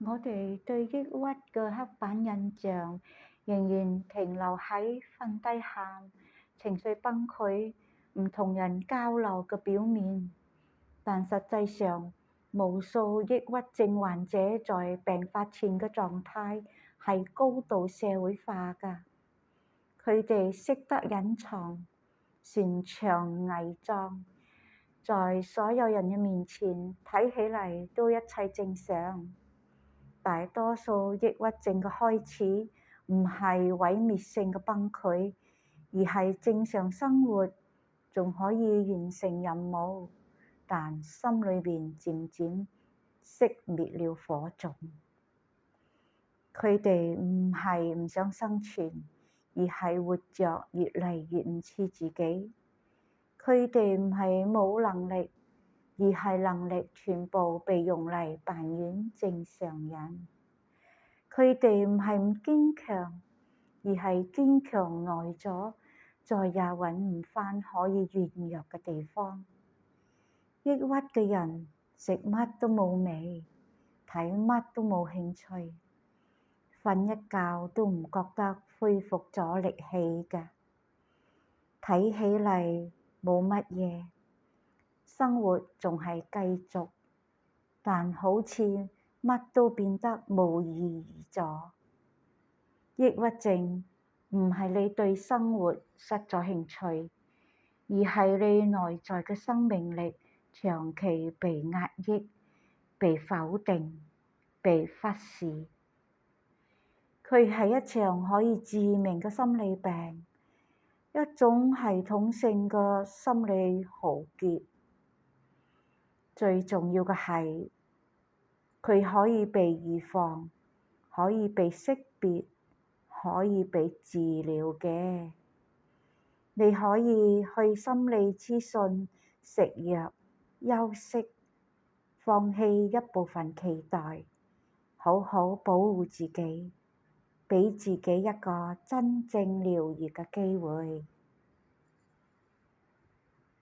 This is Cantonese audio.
我哋對抑鬱嘅刻板印象仍然停留喺瞓低喊、情緒崩潰、唔同人交流嘅表面，但實際上，無數抑鬱症患者在病發前嘅狀態係高度社會化㗎。佢哋識得隱藏、擅長偽裝，在所有人嘅面前睇起嚟都一切正常。大多數抑鬱症嘅開始唔係毀滅性嘅崩潰，而係正常生活仲可以完成任務，但心裏邊漸漸熄滅了火種。佢哋唔係唔想生存，而係活着越嚟越唔似自己。佢哋唔係冇能力，而係能力全部被用嚟扮演正常人。佢哋唔係唔堅強，而係堅強耐咗，再也揾唔返可以軟弱嘅地方。抑鬱嘅人食乜都冇味，睇乜都冇興趣，瞓一覺都唔覺得恢復咗力氣㗎。睇起嚟冇乜嘢，生活仲係繼續，但好似乜都變得冇意義咗。抑鬱症唔係你對生活失咗興趣，而係你內在嘅生命力長期被壓抑、被否定、被忽視。佢係一場可以致命嘅心理病，一種系統性嘅心理浩劫。最重要嘅係，佢可以被預防，可以被識別，可以被治療嘅。你可以去心理諮詢、食藥、休息，放棄一部分期待，好好保護自己，畀自己一個真正療癒嘅機會。